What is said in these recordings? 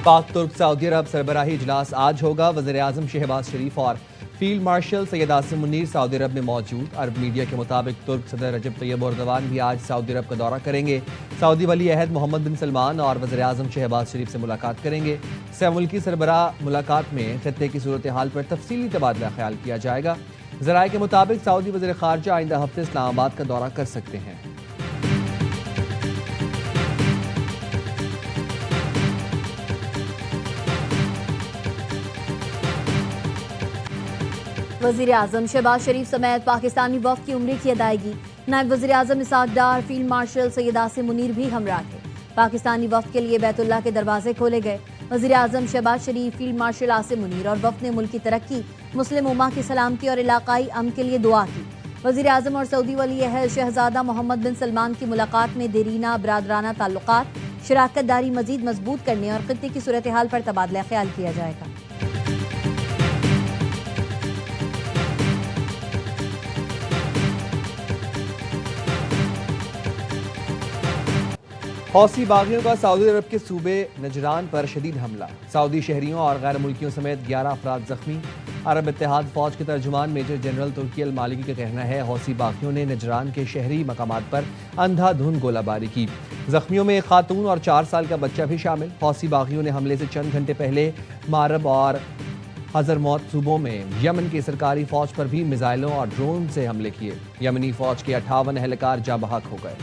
पाक तुर्क सऊदी अरब सरबराही इजलास आज होगा। वज़ीर-ए-आज़म शहबाज शरीफ और फील्ड मार्शल सैयद आसिम मुनीर सऊदी अरब में मौजूद। अरब मीडिया के मुताबिक तुर्क सदर रजब तैयब एर्दोगान भी आज सऊदी अरब का दौरा करेंगे। सऊदी वली अहद मोहम्मद बिन सलमान और वज़ीर-ए-आज़म शहबाज शरीफ से मुलाकात करेंगे। मुल्की सरबराह मुलाकात में खित्ते की सूरत हाल पर तफसीली तबादला ख्याल किया जाएगा। ज़राए के मुताबिक सऊदी वज़ीर ख़ारजा आइंदा हफ्ते इस्लामाबाद का दौरा कर सकते हैं। वज़ीर-ए-आज़म शहबाज शरीफ समेत पाकिस्तानी वफ़द की उम्रे की अदायगी। नायब वज़ीर-ए-आज़म इसहाक़ डार, फील्ड मार्शल सैयद आसिम मुनीर भी हमरा थे। पाकिस्तानी वफ़द के लिए बैतुल्लाह के दरवाजे खोले गए। वज़ीर-ए-आज़म शहबाज शरीफ, फील्ड मार्शल आसिम मुनीर और वफ़द ने मुल्क की तरक्की, मुस्लिम उम्मा की सलामती और इलाकाई अमन के लिए दुआ की। वज़ीर-ए-आज़म और सऊदी वली अहद शहज़ादा मोहम्मद बिन सलमान की मुलाकात में देरीना बरादराना ताल्लुकात, शराकत दारी मज़ीद मजबूत करने और खित्ते की सूरत हाल पर तबादला ख्याल किया जाएगा। हौसी बागियों का सऊदी अरब के सूबे नजरान पर शदीद हमला। सऊदी शहरियों और गैर मुल्कियों समेत 11 अफराद जख्मी। अरब इत्तेहाद फौज के तर्जुमान मेजर जनरल तुर्की अल मालिकी का कहना है हौसी बागियों ने नजरान के शहरी मकामात पर अंधाधुंध गोलाबारी की। जख्मियों में एक खातून और 4 साल का बच्चा भी शामिल। हौसी बागियों ने हमले से चंद घंटे पहले मारब और हजरमौत सूबों में यमन की सरकारी फौज पर भी मिसाइलों और ड्रोन से हमले किए। यमनी फौज के 58 एहलकार जा बहक हो गए।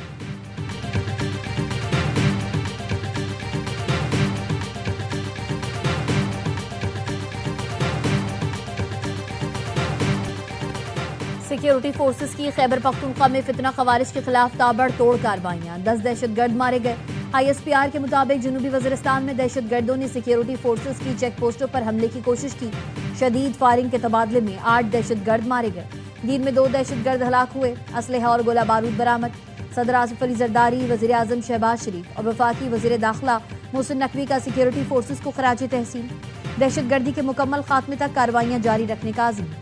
सिक्योरिटी फोर्सेस की खैबर पख्तूनख्वा में फितना खवारिज के खिलाफ ताबड़तोड़ कार्रवाइयां। 10 दहशतगर्द मारे गए। ISPR के मुताबिक जनूबी वज़ीरिस्तान में दहशतगर्दों ने सिक्योरिटी फोर्सेस की चेक पोस्टों पर हमले की कोशिश की। शदीद फायरिंग के तबादले में 8 दहशतगर्द मारे गए। दिन में 2 दहशतगर्द हलाक हुए। असलहा और गोला बारूद बरामद। सदर आसिफ अली जरदारी, वज़ीर-ए-आज़म शहबाज शरीफ और वफाकी वज़ीर दाखिला मोहसिन नकवी का सिक्योरिटी फोर्सेस को खराज तहसीन। दहशतगर्दी के मुकम्मल खात्मे तक कार्रवाइयां जारी रखने का आज़म।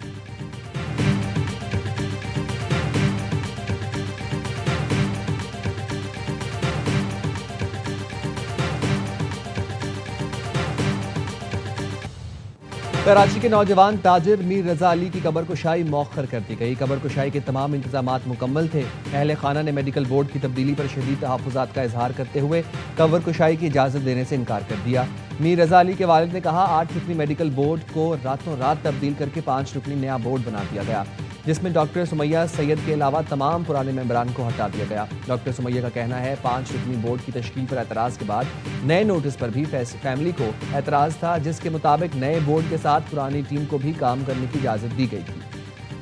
कराची के नौजवान ताजिर मीर रजा अली की कब्र कुशाई मौखर कर दी गई। कब्र कुशाई के तमाम इंतजामात मुकम्मल थे। अहले खाना ने मेडिकल बोर्ड की तब्दीली पर शदीद तहफ़्फ़ुज़ात का इजहार करते हुए कब्र कुशाई की इजाज़त देने से इनकार कर दिया। मीर रजा अली के वालिद ने कहा 8 रुकनी मेडिकल बोर्ड को रातों रात तब्दील करके 5 रुकनी नया बोर्ड बना दिया गया, जिसमें डॉक्टर सुमैया सैयद के अलावा तमाम पुराने मेंबरान को हटा दिया गया। डॉक्टर सुमैया का कहना है 5 रुकनी बोर्ड की तश्कील पर एतराज़ के बाद नए नोटिस पर भी फैमिली को एतराज़ था, जिसके मुताबिक नए बोर्ड के साथ पुरानी टीम को भी काम करने की इजाज़त दी गई थी।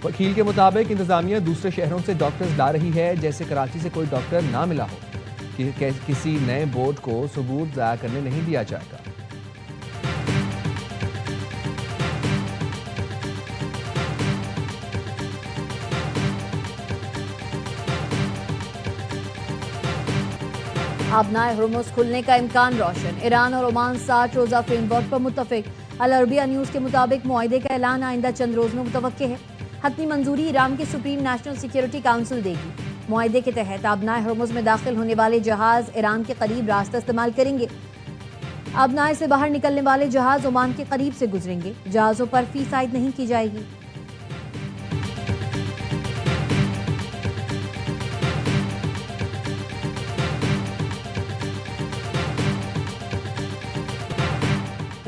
वकील के मुताबिक इंतज़ामिया दूसरे शहरों से डॉक्टर्स ला रही है, जैसे कराची से कोई डॉक्टर ना मिला हो कि किसी नए बोर्ड को सबूत ज़ाया करने नहीं दिया जाएगा। आबनाए हुर्मुज़ खुलने का इम्कान रोशन। ईरान और ओमान 60 रोज़ा फ्रेमवर्क पर मुत्तफिक। अल अरबिया न्यूज़ के मुताबिक मुआहदे का ऐलान आइंदा चंद रोज़ में मुतवक्के है। हतमी मंजूरी ईरान की सुप्रीम नेशनल सिक्योरिटी काउंसिल देगी। मुआहदे के तहत आबनाए हुर्मुज़ में दाखिल होने वाले जहाज़ ईरान के करीब रास्ता इस्तेमाल करेंगे। आबनाए से बाहर निकलने वाले जहाज़ ओमान के करीब से गुजरेंगे। जहाज़ों पर फीस आयद नहीं की जाएगी।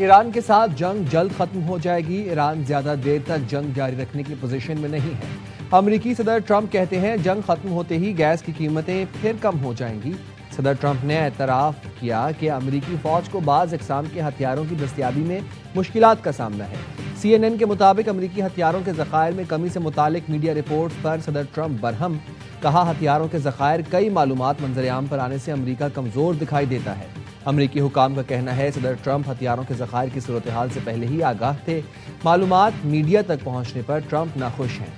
ईरान के साथ जंग जल्द खत्म हो जाएगी। ईरान ज्यादा देर तक जंग जारी रखने की पोजीशन में नहीं है। अमेरिकी सदर ट्रंप कहते हैं जंग खत्म होते ही गैस की कीमतें फिर कम हो जाएंगी। सदर ट्रंप ने एतराफ़ किया कि अमेरिकी फौज को बाज़ अक़साम के हथियारों की दस्तयाबी में मुश्किलात का सामना है। CNN के मुताबिक अमेरिकी हथियारों के ज़खायर में कमी से मुतालिक मीडिया रिपोर्ट्स पर सदर ट्रंप बरहम। कहा हथियारों के ज़खायर कई मालूमात मंजर-ए-आम पर आने से अमेरिका कमज़ोर दिखाई देता है। अमेरिकी हुकाम का कहना है सदर ट्रंप हथियारों के ज़खायर की सूरत हाल से पहले ही आगाह थे। मालूमात मीडिया तक पहुंचने पर ट्रंप नाखुश हैं।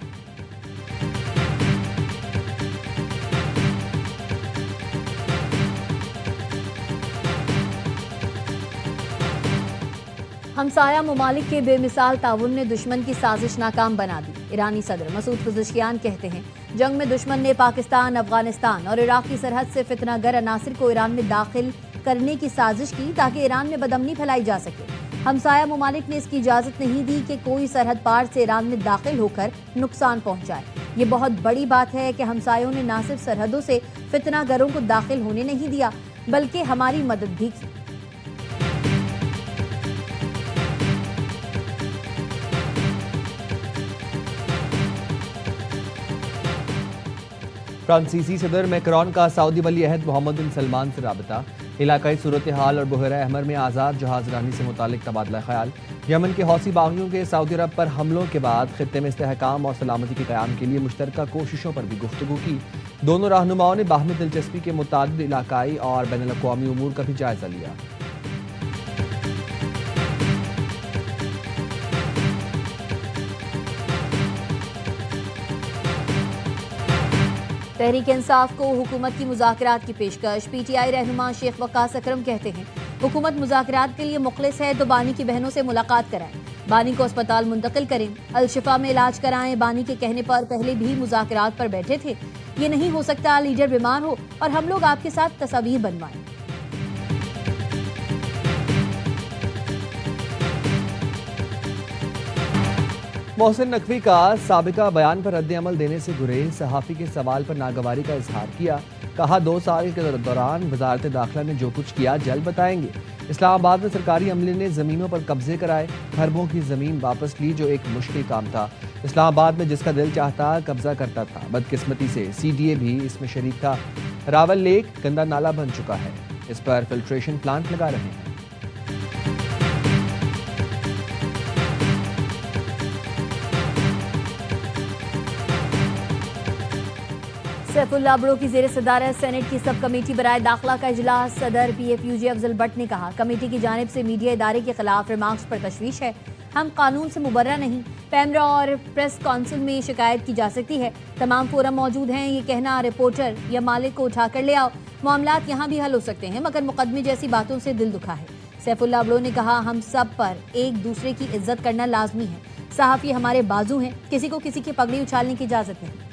हमसाया ममालिक के बेमिसाल ताउन ने दुश्मन की साजिश नाकाम बना दी। ईरानी सदर मसूद पज़ेश्कियान कहते हैं जंग में दुश्मन ने पाकिस्तान, अफगानिस्तान और इराक की सरहद से फितनागर अनासिर को ईरान में दाखिल करने की साजिश की ताकि ईरान में बदअमनी फैलाई जा सके। हमसाया ममालिक ने इसकी इजाज़त नहीं दी कि कोई सरहद पार से ईरान में दाखिल होकर नुकसान पहुंचाए। ये बहुत बड़ी बात है कि हमसायों ने न सिर्फ सरहदों से फितनागरों को दाखिल होने नहीं दिया बल्कि हमारी मदद भी की। फ्रांसीसी सदर मैक्रोन का सऊदी वली अहद मोहम्मद बिन सलमान से राबता, इलाकाई सूरत हाल और बहरा अहमर में आज़ाद जहाज रानी से मुतालिक तबादला ख्याल, यमन के हौसी बागियों के सऊदी अरब पर हमलों के बाद खित्ते में इस्तेहकाम और सलामती के क़याम के लिए मुश्तरका कोशिशों पर भी गुफ्तगू की। दोनों रहनुमाओं ने बाहमी दिलचस्पी के मुतादिद इलाकाई और बैनुल अक़वामी उमूर का भी जायज़ा लिया। तहरीक इंसाफ को हुकूमत की मुज़ाकरात की पेशकश। PTI रहनुमा शेख वक्कास अकरम कहते हैं हुकूमत मुज़ाकरात के लिए मुखलिस है तो बानी की बहनों से मुलाकात कराएं, बानी को अस्पताल मुंतकिल करें, अल-शिफा में इलाज कराएं। बानी के कहने पर पहले भी मुज़ाकरात पर बैठे थे। ये नहीं हो सकता लीडर बीमार हो और हम लोग आपके साथ तस्वीर बनवाएं। मोहसिन नकवी का साबिका बयान पर रद्द-ए-अमल देने से गुरेज, सहाफ़ी के सवाल पर नागवारी का इजहार किया। कहा 2 साल के दौरान वजारत दाखिला ने जो कुछ किया जल्द बताएंगे। इस्लामाबाद में सरकारी अमले ने ज़मीनों पर कब्जे कराए, खरबों की ज़मीन वापस ली जो एक मुश्किल काम था। इस्लामाबाद में जिसका दिल चाहता कब्जा करता था। बदकिस्मती से CDA भी इसमें शरीक था। रावल लेक गंदा नाला बन चुका है, इस पर फिल्ट्रेशन प्लांट लगा रहे हैं। सैफुल्लाह बड़ो की ज़ेर सदारत सेनेट की सब कमेटी बराए दाखिला का इजलास। सदर PFUJ अफजल भट्ट ने कहा कमेटी की जानिब से मीडिया इदारे के खिलाफ रिमार्क्स पर तशवीश है। हम कानून से मुबर्रा नहीं, पैमरा और प्रेस काउंसिल में शिकायत की जा सकती है। तमाम फोरम मौजूद हैं। ये कहना रिपोर्टर या मालिक को उठाकर ले आओ, मामलात यहाँ भी हल हो सकते हैं, मगर मुकदमे जैसी बातों से दिल दुखा है। सैफुल्लाह बड़ो ने कहा हम सब पर एक दूसरे की इज्जत करना लाजमी है। सहाफ़ी हमारे बाजू हैं, किसी को किसी की पगड़ी उछालने की इजाज़त नहीं।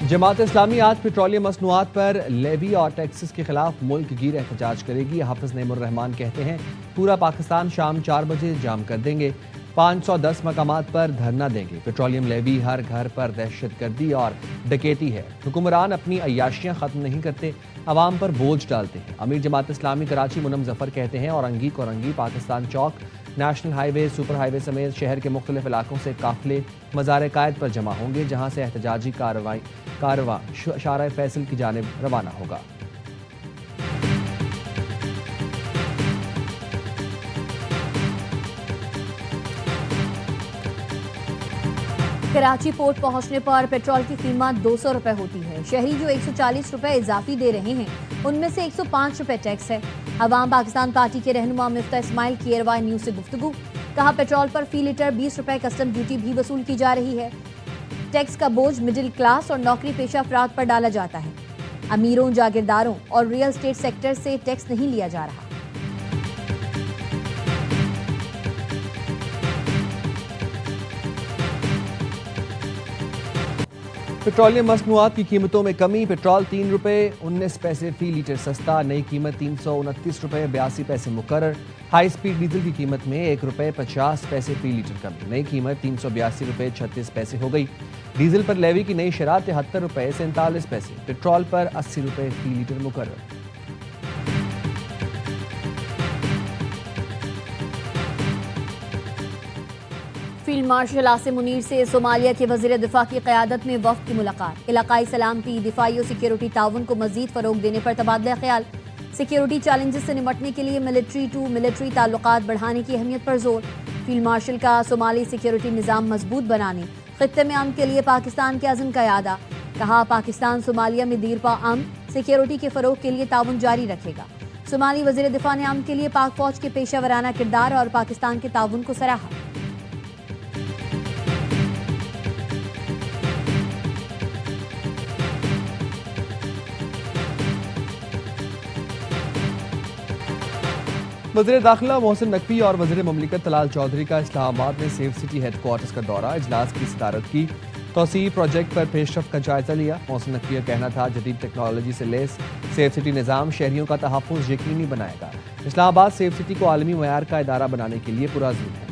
जमात इस्लामी आज पेट्रोलियम मसनूआत पर लेवी और टैक्सेस के खिलाफ मुल्क गिर एहतजाज करेगी। हाफिज नईमुर रहमान कहते हैं पूरा पाकिस्तान शाम 4 बजे जाम कर देंगे, 510 मकामात पर धरना देंगे। पेट्रोलियम लेवी हर घर पर दहशतगर्दी और डकैती है। हुक्मरान अपनी अय्याशियां खत्म नहीं करते, अवाम पर बोझ डालते हैं। अमीर जमात इस्लामी कराची मुनम जफर कहते हैं औरंगी कोरंगी पाकिस्तान चौक, नेशनल हाईवे, सुपर हाईवे समेत शहर के मुख्तलिफ इलाकों से काफिले मज़ार कायद पर जमा होंगे, जहाँ से एहतजाजी कारवां शारा फैसल की जानिब रवाना होगा। कराची पोर्ट पहुंचने पर पेट्रोल की कीमत 200 रुपए होती है। शहरी जो 140 रुपए इजाफी दे रहे हैं उनमें से 105 रुपए टैक्स है। अवाम पाकिस्तान पार्टी के रहनुमा मिफ्ता इस्माइल की एयरवाई न्यूज से गुफ्तगू। कहा पेट्रोल पर फी लीटर 20 रुपए कस्टम ड्यूटी भी वसूल की जा रही है। टैक्स का बोझ मिडिल क्लास और नौकरी पेशा अफराद पर डाला जाता है। अमीरों, जागीरदारों और रियल स्टेट सेक्टर से टैक्स नहीं लिया जा रहा। पेट्रोलियम मसनूआत की कीमतों में कमी। पेट्रोल 3 रुपये 19 पैसे फी लीटर सस्ता, नई कीमत 329 रुपये 82 पैसे मुकर्रर। हाई स्पीड डीजल की कीमत में 1 रुपये 50 पैसे फी लीटर कमी, नई कीमत 382 रुपये 36 पैसे हो गई। डीजल पर लेवी की नई शरह 73 रुपये 47 पैसे, पेट्रोल पर 80 रुपये फी लीटर मुकर्रर। फील्ड मार्शल आसिम मुनीर से सोमालिया के वज़ीर दिफा की क़यादत में वफ़द की मुलाकात। इलाकाई सलामती, दिफाई और सिक्योरिटी ताउन को मज़ीद फ़रोग़ देने पर तबादला ख्याल। सिक्योरिटी चैलेंजेस से निपटने के लिए मिलिट्री टू मिलिट्री ताल्लुकात बढ़ाने की अहमियत पर जोर। फील्ड मार्शल का सोमाली सिक्योरिटी निज़ाम मजबूत बनाने, खित्ते में अमन के लिए पाकिस्तान के अज़्म का यादा। कहा पाकिस्तान सोमालिया में दीरपा अमन सिक्योरिटी के फ़रोग़ के लिए ताउन जारी रखेगा। सोमाली वज़ीर दिफा ने अमन के लिए पाक फ़ौज के पेशा वराना किरदार और पाकिस्तान के ताउन को सराहा। वज़ीर दाखिला मोहसिन नकवी और वज़ीर ममलिकत तलाल चौधरी का इस्लामाबाद में सेफ सिटी हेड क्वार्टर्स का दौरा, इजलास की सदारत की। तोसी प्रोजेक्ट पर पेशरफ का जायजा लिया। मोहसिन नकवी का कहना था जदीद टेक्नोलॉजी से लेस सेफ सिटी निज़ाम शहरियों का तहफ़्फ़ुज़ यकीनी बनाएगा। इस्लामाबाद सेफ सिटी को आलमी मयार का इदारा बनाने के लिए पुरअज़्म है।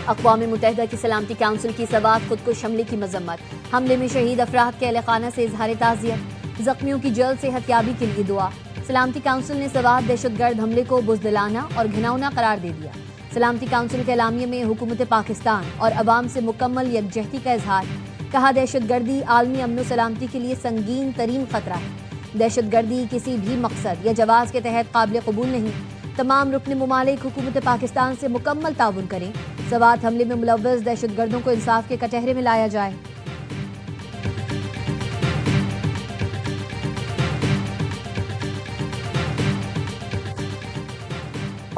अक़वाम मुत्तहिदा की सलामती काउंसिल की सवात खुदकुश हमले की मजम्मत। हमले में शहीद अफराद के अहले खाना से इजहार ताज़ियत, ज़ख्मियों की जल्द सेहतयाबी के लिए दुआ। सलामती काउंसिल ने सवात दहशतगर्द हमले को बुज़दिलाना और घिनौना करार दे दिया। सलामती काउंसिल के एलामिये में हुकूमत पाकिस्तान और अवाम से मुकम्मल यकजहती का इजहार। कहा दहशतगर्दी आलमी अमन सलामती के लिए संगीन तरीन खतरा है। दहशतगर्दी किसी भी मकसद या जवाज़ के तहत काबिल कबूल नहीं। तमाम रुकन मुमालिक हुकूमत पाकिस्तान से मुकम्मल ताउन करें। सवात हमले में मुलव्वस दहशतगर्दों को इंसाफ के कटहरे में लाया जाए।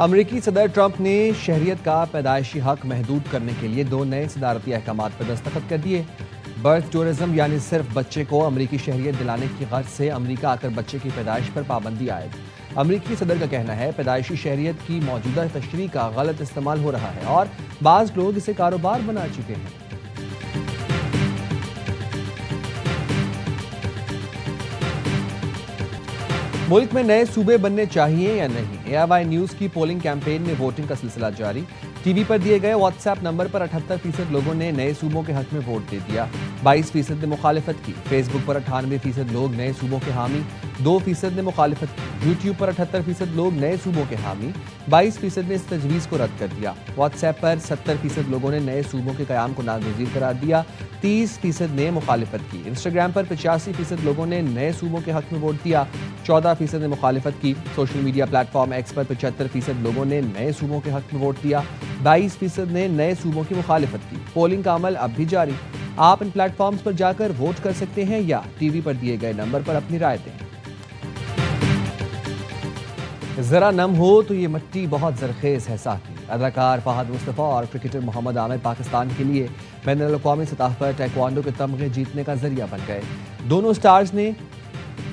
अमरीकी सदर ट्रंप ने शहरियत का पैदाइशी हक महदूद करने के लिए 2 नए सदारती अहकामात पर दस्तखत कर दिए। बर्थ टूरिज्म यानी सिर्फ बच्चे को अमरीकी शहरियत दिलाने की गर्ज से अमरीका आकर बच्चे की पैदाइश पर पाबंदी आयद। अमरीकी सदर का कहना है पैदाइशी शहरियत की मौजूदा तशरीह का गलत इस्तेमाल हो रहा है और बाज़ लोग इसे कारोबार बना चुके हैं। मुल्क में नए सूबे बनने चाहिए या नहीं, AIY न्यूज़ की पोलिंग कैंपेन में वोटिंग का सिलसिला जारी। टीवी पर दिए गए व्हाट्सएप नंबर पर 78% लोगों ने नए सूबों के हक में वोट दे दिया। 22% ने मुखालिफत की। फेसबुक पर 98% लोग नए सूबों के हामी, 2% ने मुखालिफत की। यूट्यूब पर 78% लोग नए सूबों के हामी, 22% ने इस तजवीज़ को रद्द कर दिया। व्हाट्सएप पर 70% लोगों ने नए सूबों के क़याम को नागुज़ीर करार दिया, 30% ने मुखालिफत की। इंस्टाग्राम पर 85% लोगों ने नए सूबों के हक में वोट दिया, 14% ने मुखालिफत की। सोशल मीडिया प्लेटफॉर्म एक्स पर 75% लोगों ने नए सूबों के हक में वोट दिया, 22% ने नए सूबों की मुखालिफत की। पोलिंग का अमल अब भी जारी। आप इन प्लेटफॉर्म्स पर जाकर वोट कर सकते हैं या टीवी पर दिए गए नंबर पर अपनी राय दें। जरा नम हो तो ये मिट्टी बहुत जरखेज है साकी। अदाकार फहद मुस्तफ़ा और क्रिकेटर मोहम्मद आमिर पाकिस्तान के लिए बैनुल अक़वामी सतह पर ताइक्वांडो के तमगे जीतने का जरिया बन गए। दोनों स्टार्स ने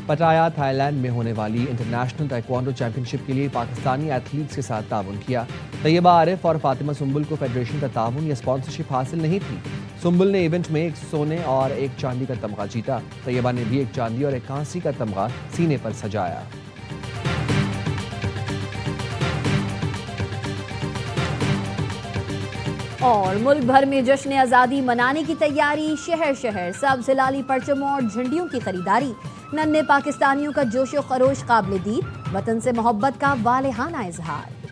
पटाया थाईलैंड में होने वाली इंटरनेशनल ताइक्वांडो चैंपियनशिप के लिए पाकिस्तानी एथलीट्स के साथ ताउन किया। तैयबा आरिफ और फातिमा सुंबुल को फेडरेशन का ताउन या स्पॉन्सरशिप हासिल नहीं थी। सुंबुल ने इवेंट में 1 सोने और 1 चांदी का तमगा जीता। तैयबा ने भी 1 चांदी और 1 कांसी का तमगा सीने पर सजाया। और मुल्क भर में जश्न आज़ादी मनाने की तैयारी, शहर शहर सब्ज़ हिलाली परचमों और झंडियों की खरीदारी। नन्हे पाकिस्तानियों का जोशो खरोश काबिल दीद, वतन से मोहब्बत का वालेहाना इजहार।